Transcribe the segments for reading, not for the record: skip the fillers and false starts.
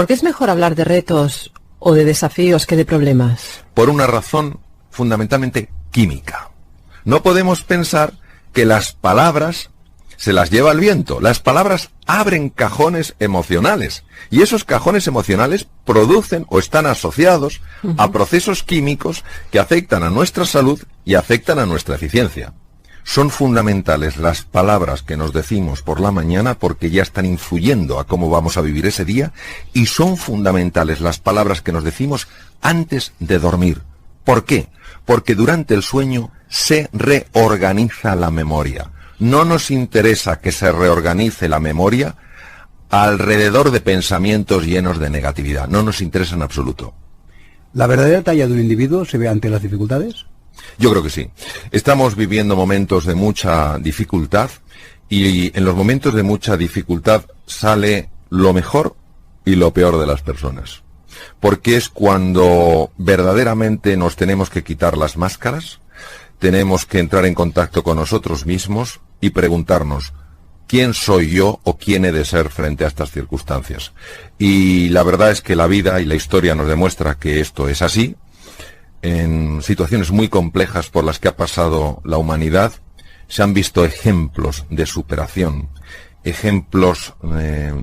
¿Por qué es mejor hablar de retos o de desafíos que de problemas? Por una razón fundamentalmente química. No podemos pensar que las palabras se las lleva el viento. Las palabras abren cajones emocionales y esos cajones emocionales producen o están asociados a procesos químicos que afectan a nuestra salud y afectan a nuestra eficiencia. Son fundamentales las palabras que nos decimos por la mañana porque ya están influyendo a cómo vamos a vivir ese día, y son fundamentales las palabras que nos decimos antes de dormir. ¿Por qué? Porque durante el sueño se reorganiza la memoria. No nos interesa que se reorganice la memoria alrededor de pensamientos llenos de negatividad. No nos interesa en absoluto. ¿La verdadera talla de un individuo se ve ante las dificultades? Yo creo que sí. Estamos viviendo momentos de mucha dificultad y en los momentos de mucha dificultad sale lo mejor y lo peor de las personas. Porque es cuando verdaderamente nos tenemos que quitar las máscaras, tenemos que entrar en contacto con nosotros mismos y preguntarnos ¿quién soy yo o quién he de ser frente a estas circunstancias? Y la verdad es que la vida y la historia nos demuestra que esto es así. En situaciones muy complejas por las que ha pasado la humanidad, se han visto ejemplos de superación, ejemplos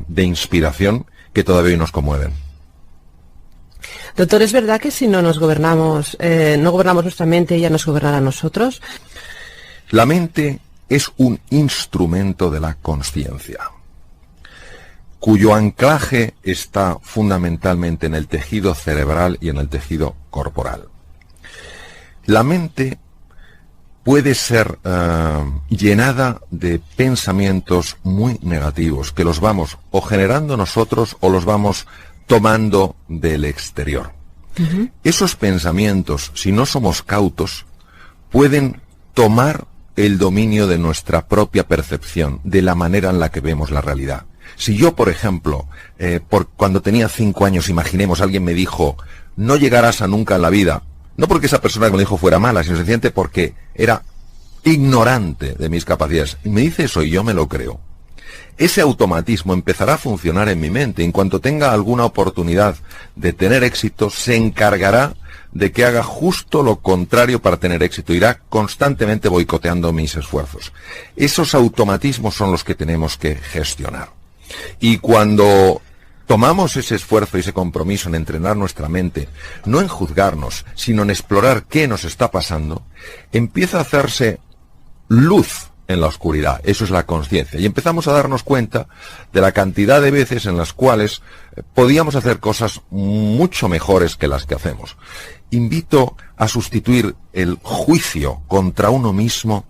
de inspiración que todavía hoy nos conmueven. Doctor, ¿es verdad que si no nos gobernamos, no gobernamos nuestra mente, ella nos gobernará a nosotros? La mente es un instrumento de la consciencia, cuyo anclaje está fundamentalmente en el tejido cerebral y en el tejido corporal. La mente puede ser llenada de pensamientos muy negativos, que los vamos o generando nosotros o los vamos tomando del exterior. Esos pensamientos, si no somos cautos, pueden tomar el dominio de nuestra propia percepción, de la manera en la que vemos la realidad. Si yo, por ejemplo, cuando tenía 5 años, imaginemos, alguien me dijo, no llegarás a nunca en la vida, no porque esa persona que me lo dijo fuera mala, sino sencillamente porque era ignorante de mis capacidades. Y me dice eso y yo me lo creo. Ese automatismo empezará a funcionar en mi mente. En cuanto tenga alguna oportunidad de tener éxito, se encargará de que haga justo lo contrario para tener éxito. Irá constantemente boicoteando mis esfuerzos. Esos automatismos son los que tenemos que gestionar. Y cuando tomamos ese esfuerzo y ese compromiso en entrenar nuestra mente, no en juzgarnos, sino en explorar qué nos está pasando, empieza a hacerse luz en la oscuridad. Eso es la conciencia. Y empezamos a darnos cuenta de la cantidad de veces en las cuales podíamos hacer cosas mucho mejores que las que hacemos. Invito a sustituir el juicio contra uno mismo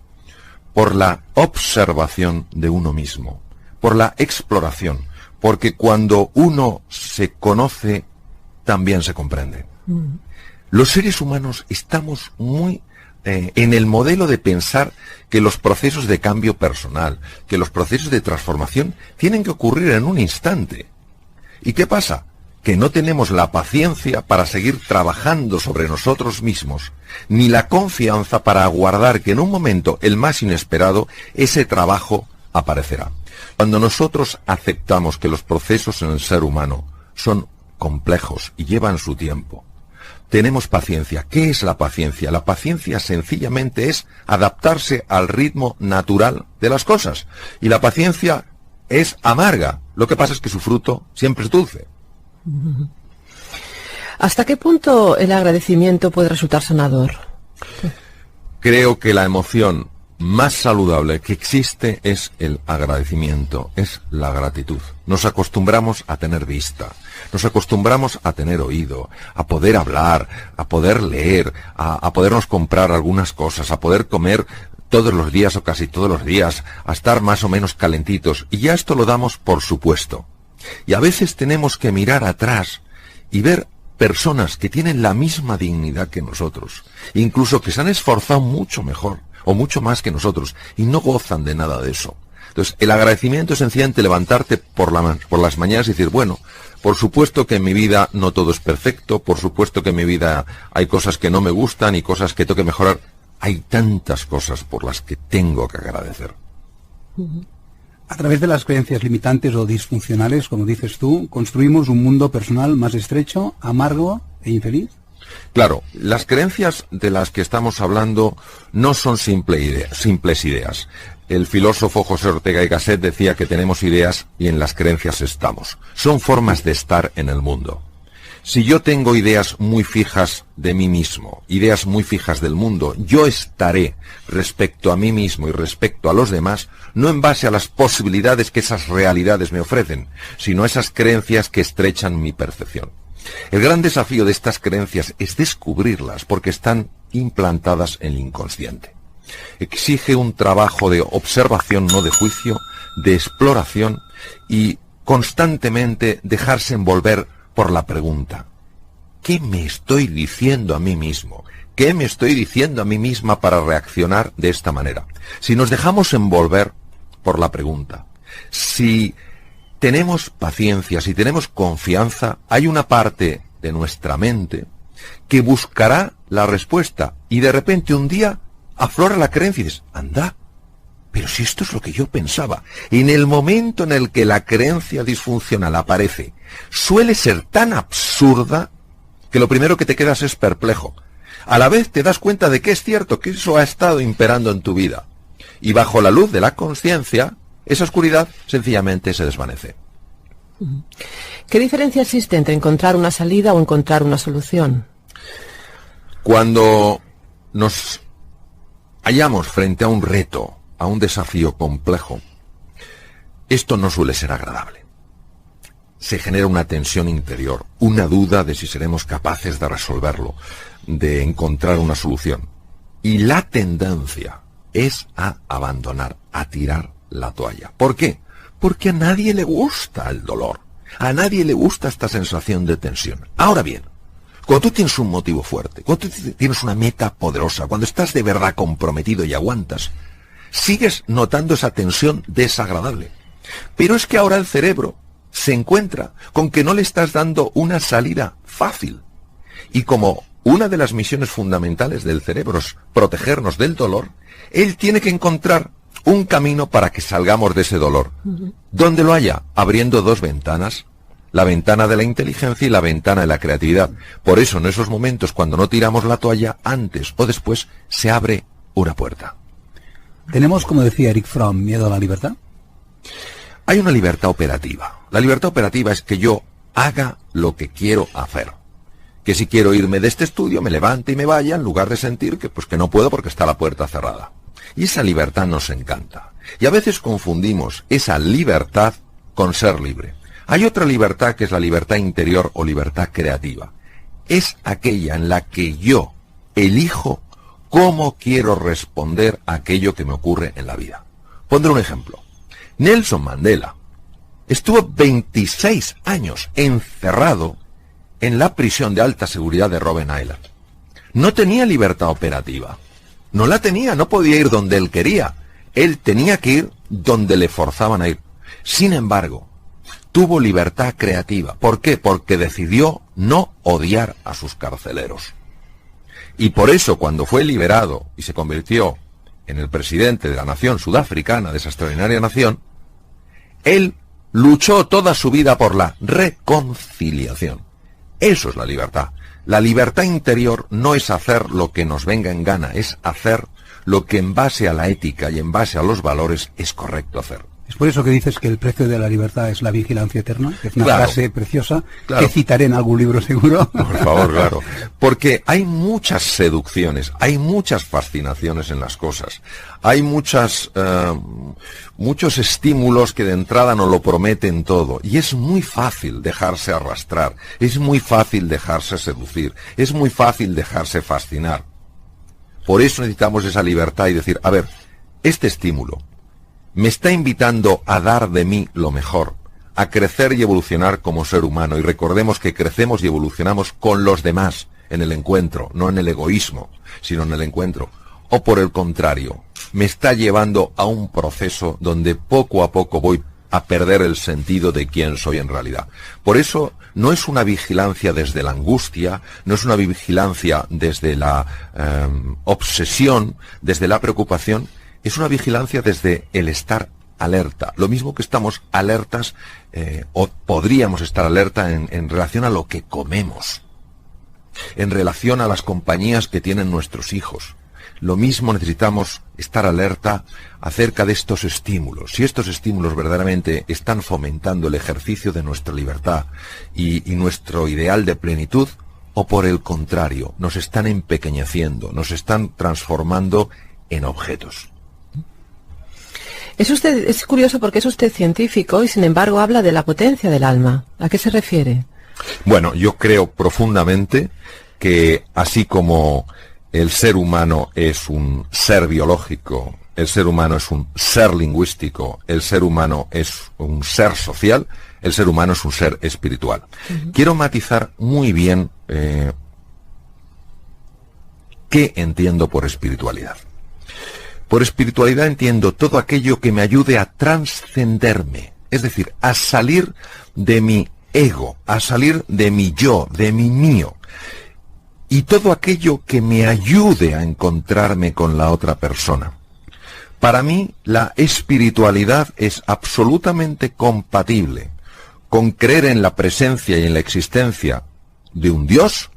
por la observación de uno mismo, por la exploración, porque cuando uno se conoce, también se comprende. Los seres humanos estamos muy en el modelo de pensar que los procesos de cambio personal, que los procesos de transformación tienen que ocurrir en un instante. ¿Y qué pasa? Que no tenemos la paciencia para seguir trabajando sobre nosotros mismos, ni la confianza para aguardar que en un momento, el más inesperado, ese trabajo aparecerá. Cuando nosotros aceptamos que los procesos en el ser humano son complejos y llevan su tiempo, tenemos paciencia. ¿Qué es la paciencia? La paciencia sencillamente es adaptarse al ritmo natural de las cosas. Y la paciencia es amarga. Lo que pasa es que su fruto siempre es dulce. ¿Hasta qué punto el agradecimiento puede resultar sanador? Creo que la emoción más saludable que existe es el agradecimiento, es la gratitud. Nos acostumbramos a tener vista, nos acostumbramos a tener oído, a poder hablar, a poder leer, a podernos comprar algunas cosas, a poder comer todos los días o casi todos los días, a estar más o menos calentitos, y ya esto lo damos por supuesto. Y a veces tenemos que mirar atrás y ver personas que tienen la misma dignidad que nosotros, incluso que se han esforzado mucho mejor o mucho más que nosotros, y no gozan de nada de eso. Entonces, el agradecimiento es sencillamente levantarte por las mañanas y decir, bueno, por supuesto que en mi vida no todo es perfecto, por supuesto que en mi vida hay cosas que no me gustan y cosas que tengo que mejorar. Hay tantas cosas por las que tengo que agradecer. A través de las creencias limitantes o disfuncionales, como dices tú, construimos un mundo personal más estrecho, amargo e infeliz. Claro, las creencias de las que estamos hablando no son simples ideas. El filósofo José Ortega y Gasset decía que tenemos ideas y en las creencias estamos. Son formas de estar en el mundo. Si yo tengo ideas muy fijas de mí mismo, ideas muy fijas del mundo, yo estaré respecto a mí mismo y respecto a los demás, no en base a las posibilidades que esas realidades me ofrecen, sino a esas creencias que estrechan mi percepción. El gran desafío de estas creencias es descubrirlas porque están implantadas en el inconsciente. Exige un trabajo de observación, no de juicio, de exploración y constantemente dejarse envolver por la pregunta: ¿qué me estoy diciendo a mí mismo? ¿Qué me estoy diciendo a mí misma para reaccionar de esta manera? Si nos dejamos envolver por la pregunta, si tenemos paciencia, si tenemos confianza, hay una parte de nuestra mente que buscará la respuesta y de repente un día aflora la creencia y dices: anda, pero si esto es lo que yo pensaba. En el momento en el que la creencia disfuncional aparece, suele ser tan absurda que lo primero que te quedas es perplejo. A la vez te das cuenta de que es cierto, que eso ha estado imperando en tu vida. Y bajo la luz de la conciencia, esa oscuridad sencillamente se desvanece. ¿Qué diferencia existe entre encontrar una salida o encontrar una solución? Cuando nos hallamos frente a un reto, a un desafío complejo, esto no suele ser agradable. Se genera una tensión interior, una duda de si seremos capaces de resolverlo, de encontrar una solución. Y la tendencia es a abandonar, a tirar la toalla. ¿Por qué? Porque a nadie le gusta el dolor. A nadie le gusta esta sensación de tensión. Ahora bien, cuando tú tienes un motivo fuerte, cuando tú tienes una meta poderosa, cuando estás de verdad comprometido y aguantas, sigues notando esa tensión desagradable. Pero es que ahora el cerebro se encuentra con que no le estás dando una salida fácil. Y como una de las misiones fundamentales del cerebro es protegernos del dolor, él tiene que encontrar un camino para que salgamos de ese dolor. ¿Dónde lo haya? Abriendo dos ventanas. La ventana de la inteligencia y la ventana de la creatividad. Por eso en esos momentos, cuando no tiramos la toalla, antes o después se abre una puerta. ¿Tenemos, como decía Eric Fromm, miedo a la libertad? Hay una libertad operativa. La libertad operativa es que yo haga lo que quiero hacer. Que si quiero irme de este estudio, me levante y me vaya, en lugar de sentir que no puedo porque está la puerta cerrada. Y esa libertad nos encanta. Y a veces confundimos esa libertad con ser libre. Hay otra libertad que es la libertad interior o libertad creativa. Es aquella en la que yo elijo cómo quiero responder a aquello que me ocurre en la vida. Pondré un ejemplo. Nelson Mandela estuvo 26 años encerrado en la prisión de alta seguridad de Robben Island. No tenía libertad operativa. No la tenía, no podía ir donde él quería. Él tenía que ir donde le forzaban a ir. Sin embargo, tuvo libertad creativa. ¿Por qué? Porque decidió no odiar a sus carceleros. Y por eso, cuando fue liberado y se convirtió en el presidente de la nación sudafricana, de esa extraordinaria nación, él luchó toda su vida por la reconciliación. Eso es la libertad. La libertad interior no es hacer lo que nos venga en gana, es hacer lo que en base a la ética y en base a los valores es correcto hacer. Es por eso que dices que el precio de la libertad es la vigilancia eterna, que es una frase preciosa, claro, que citaré en algún libro seguro. Por favor, claro. Porque hay muchas seducciones, hay muchas fascinaciones en las cosas, hay muchos estímulos que de entrada nos lo prometen todo, y es muy fácil dejarse arrastrar, es muy fácil dejarse seducir, es muy fácil dejarse fascinar. Por eso necesitamos esa libertad y decir, a ver, este estímulo me está invitando a dar de mí lo mejor, a crecer y evolucionar como ser humano. Y recordemos que crecemos y evolucionamos con los demás, en el encuentro, no en el egoísmo, sino en el encuentro. O por el contrario, me está llevando a un proceso donde poco a poco voy a perder el sentido de quién soy en realidad. Por eso no es una vigilancia desde la angustia, no es una vigilancia desde la obsesión, desde la preocupación. Es una vigilancia desde el estar alerta, lo mismo que estamos alertas o podríamos estar alerta en relación a lo que comemos, en relación a las compañías que tienen nuestros hijos. Lo mismo necesitamos estar alerta acerca de estos estímulos. Si estos estímulos verdaderamente están fomentando el ejercicio de nuestra libertad y nuestro ideal de plenitud, o por el contrario, nos están empequeñeciendo, nos están transformando en objetos. Es curioso porque es usted científico y sin embargo habla de la potencia del alma. ¿A qué se refiere? Bueno, yo creo profundamente que así como el ser humano es un ser biológico, el ser humano es un ser lingüístico, el ser humano es un ser social, el ser humano es un ser espiritual. Quiero matizar muy bien qué entiendo por espiritualidad. Por espiritualidad entiendo todo aquello que me ayude a trascenderme, es decir, a salir de mi ego, a salir de mi yo, de mi mío, y todo aquello que me ayude a encontrarme con la otra persona. Para mí, la espiritualidad es absolutamente compatible con creer en la presencia y en la existencia de un Dios,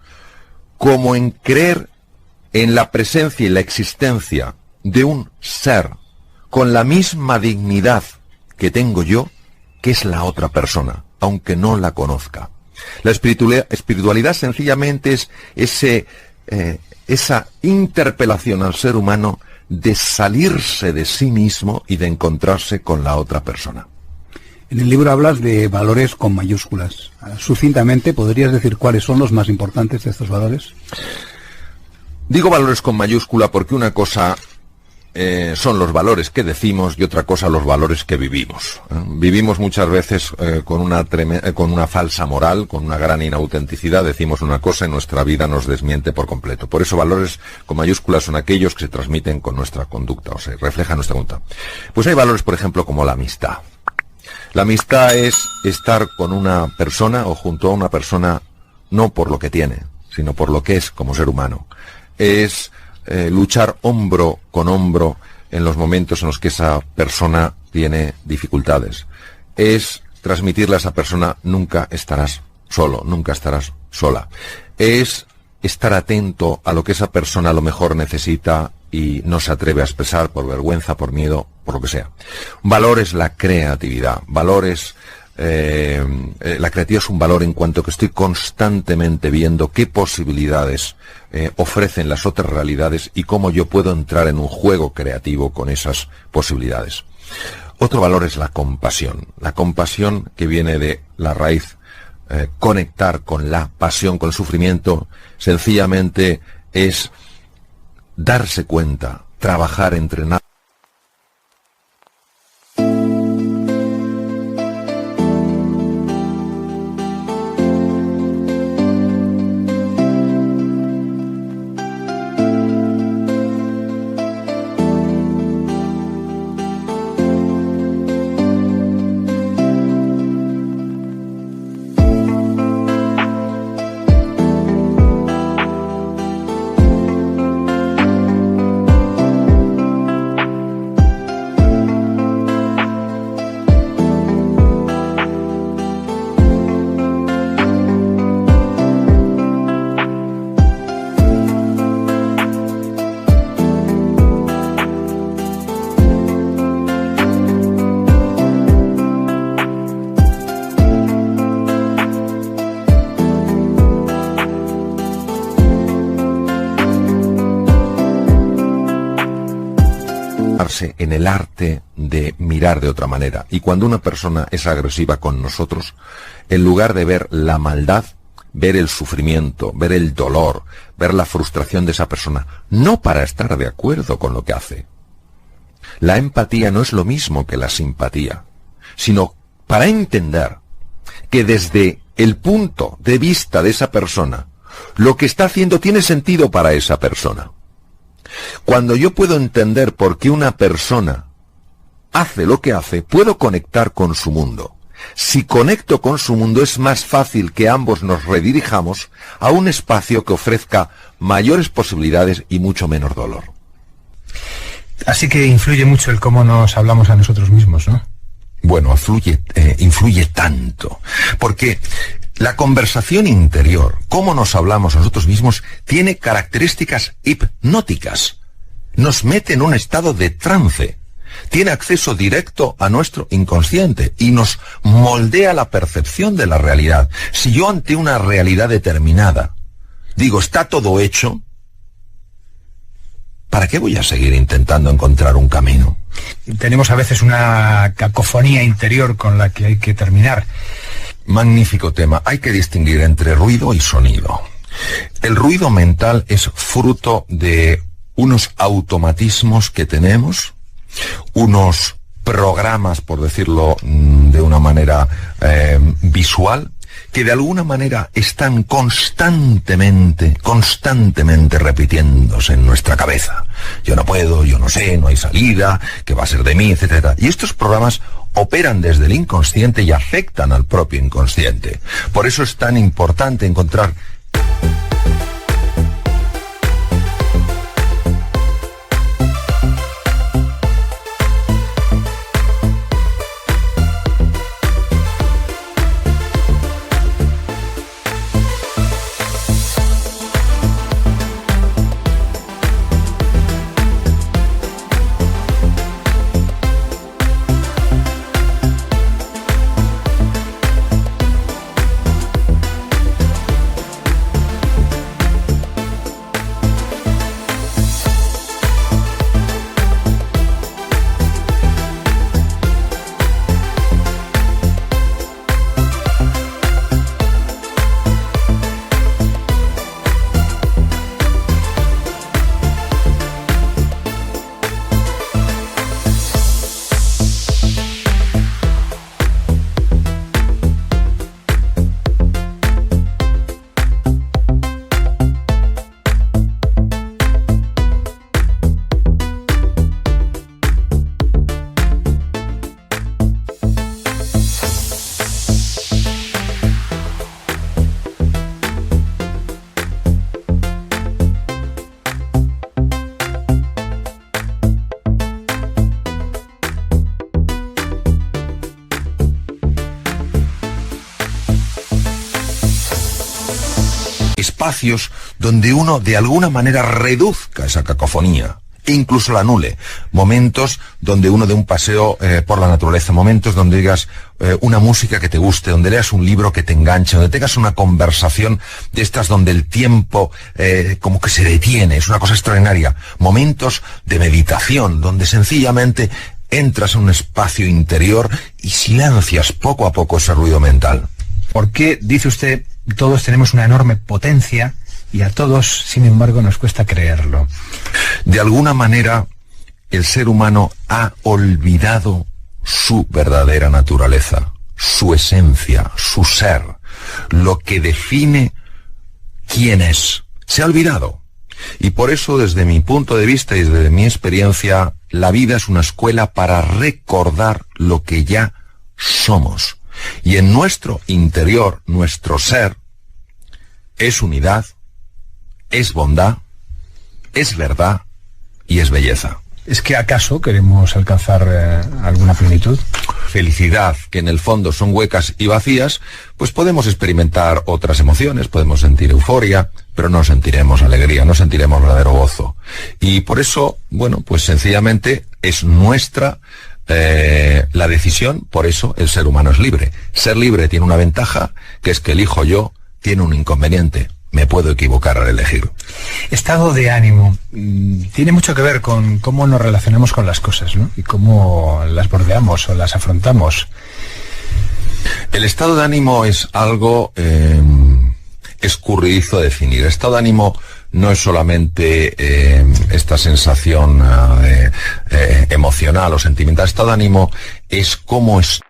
como en creer en la presencia y la existencia de un ser con la misma dignidad que tengo yo, que es la otra persona, aunque no la conozca. La espiritualidad sencillamente es esa interpelación al ser humano de salirse de sí mismo y de encontrarse con la otra persona. En el libro hablas de valores con mayúsculas. Sucintamente, ¿podrías decir cuáles son los más importantes de estos valores? Digo valores con mayúscula porque una cosa son los valores que decimos y otra cosa los valores que vivimos. Vivimos muchas veces con una falsa moral, con una gran inautenticidad, decimos una cosa y nuestra vida nos desmiente por completo. Por eso valores con mayúsculas son aquellos que se transmiten con nuestra conducta, o sea, reflejan nuestra conducta. Pues hay valores, por ejemplo, como la amistad. La amistad es estar con una persona o junto a una persona no por lo que tiene, sino por lo que es como ser humano. Es luchar hombro con hombro en los momentos en los que esa persona tiene dificultades. Es transmitirle a esa persona: nunca estarás solo, nunca estarás sola. Es estar atento a lo que esa persona a lo mejor necesita y no se atreve a expresar por vergüenza, por miedo, por lo que sea. Valor es la creatividad. Valor es la creatividad es un valor en cuanto que estoy constantemente viendo qué posibilidades ofrecen las otras realidades y cómo yo puedo entrar en un juego creativo con esas posibilidades. Otro valor es la compasión. La compasión, que viene de la raíz conectar con la pasión, con el sufrimiento, sencillamente es darse cuenta, trabajar, entrenar. En el arte de mirar de otra manera. Y cuando una persona es agresiva con nosotros, en lugar de ver la maldad, ver el sufrimiento, ver el dolor, ver la frustración de esa persona, no para estar de acuerdo con lo que hace. La empatía no es lo mismo que la simpatía, sino para entender que desde el punto de vista de esa persona, lo que está haciendo tiene sentido para esa persona. Cuando yo puedo entender por qué una persona hace lo que hace, puedo conectar con su mundo. Si conecto con su mundo, es más fácil que ambos nos redirijamos a un espacio que ofrezca mayores posibilidades y mucho menos dolor. Así que influye mucho el cómo nos hablamos a nosotros mismos, ¿no? Bueno, influye tanto, porque la conversación interior, cómo nos hablamos a nosotros mismos, tiene características hipnóticas. Nos mete en un estado de trance. Tiene acceso directo a nuestro inconsciente y nos moldea la percepción de la realidad. Si yo ante una realidad determinada digo, está todo hecho, ¿para qué voy a seguir intentando encontrar un camino? Tenemos a veces una cacofonía interior con la que hay que terminar. Magnífico tema. Hay que distinguir entre ruido y sonido. El ruido mental es fruto de unos automatismos que tenemos, unos programas, por decirlo de una manera visual, que de alguna manera están constantemente repitiéndose en nuestra cabeza. Yo no puedo, yo no sé, no hay salida, ¿qué va a ser de mí?, etcétera. Y estos programas operan desde el inconsciente y afectan al propio inconsciente. Por eso es tan importante encontrar espacios donde uno de alguna manera reduzca esa cacofonía e incluso la anule. Momentos donde uno dé un paseo por la naturaleza, momentos donde digas una música que te guste, donde leas un libro que te enganche, donde tengas una conversación de estas donde el tiempo como que se detiene, es una cosa extraordinaria. Momentos de meditación donde sencillamente entras en un espacio interior y silencias poco a poco ese ruido mental. ¿Por qué, dice usted, todos tenemos una enorme potencia y a todos, sin embargo, nos cuesta creerlo? De alguna manera, el ser humano ha olvidado su verdadera naturaleza, su esencia, su ser, lo que define quién es. Se ha olvidado. Y por eso, desde mi punto de vista y desde mi experiencia, la vida es una escuela para recordar lo que ya somos. Y en nuestro interior, nuestro ser, es unidad, es bondad, es verdad y es belleza. ¿Es que acaso queremos alcanzar alguna plenitud? Felicidad, que en el fondo son huecas y vacías, pues podemos experimentar otras emociones, podemos sentir euforia, pero no sentiremos alegría, no sentiremos verdadero gozo. Y por eso, bueno, pues sencillamente es nuestra la decisión. Por eso el ser humano es libre. Ser libre tiene una ventaja, que es que elijo yo, tiene un inconveniente. Me puedo equivocar al elegir. Estado de ánimo tiene mucho que ver con cómo nos relacionamos con las cosas, ¿no? Y cómo las bordeamos o las afrontamos. El estado de ánimo es algo escurridizo de definir. Estado de ánimo no es solamente esta sensación emocional o sentimental. Estado de ánimo es cómo es.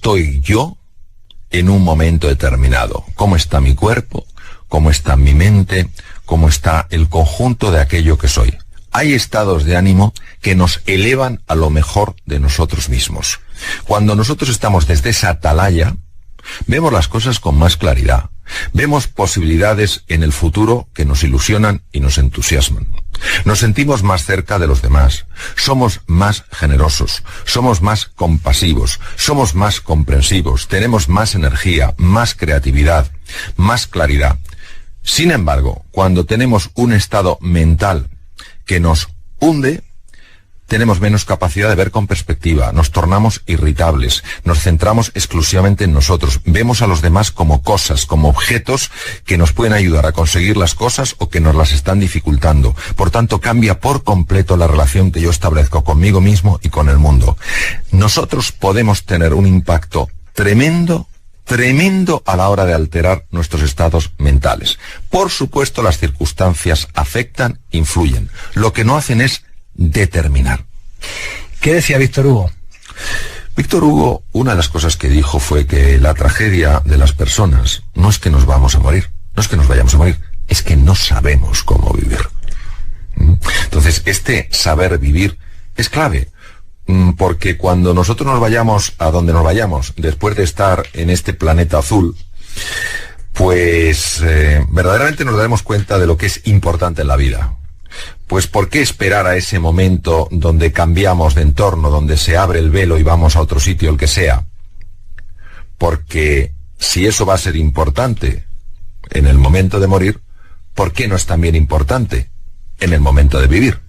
estoy yo en un momento determinado? ¿Cómo está mi cuerpo? ¿Cómo está mi mente? ¿Cómo está el conjunto de aquello que soy? Hay estados de ánimo que nos elevan a lo mejor de nosotros mismos. Cuando nosotros estamos desde esa atalaya, vemos las cosas con más claridad. Vemos posibilidades en el futuro que nos ilusionan y nos entusiasman. Nos sentimos más cerca de los demás. Somos más generosos. Somos más compasivos. Somos más comprensivos. Tenemos más energía, más creatividad, más claridad. Sin embargo, cuando tenemos un estado mental que nos hunde, tenemos menos capacidad de ver con perspectiva, nos tornamos irritables, nos centramos exclusivamente en nosotros, vemos a los demás como cosas, como objetos que nos pueden ayudar a conseguir las cosas o que nos las están dificultando. Por tanto, cambia por completo la relación que yo establezco conmigo mismo y con el mundo. Nosotros podemos tener un impacto tremendo tremendo a la hora de alterar nuestros estados mentales. Por supuesto, las circunstancias afectan, influyen. Lo que no hacen es determinar. ¿Qué decía Víctor Hugo? Víctor Hugo, una de las cosas que dijo fue que la tragedia de las personas no es que nos vamos a morir, no es que nos vayamos a morir, es que no sabemos cómo vivir. Entonces, este saber vivir es clave, porque cuando nosotros nos vayamos a donde nos vayamos, después de estar en este planeta azul, pues verdaderamente nos daremos cuenta de lo que es importante en la vida. Pues ¿por qué esperar a ese momento donde cambiamos de entorno, donde se abre el velo y vamos a otro sitio, el que sea? Porque si eso va a ser importante en el momento de morir, ¿por qué no es también importante en el momento de vivir?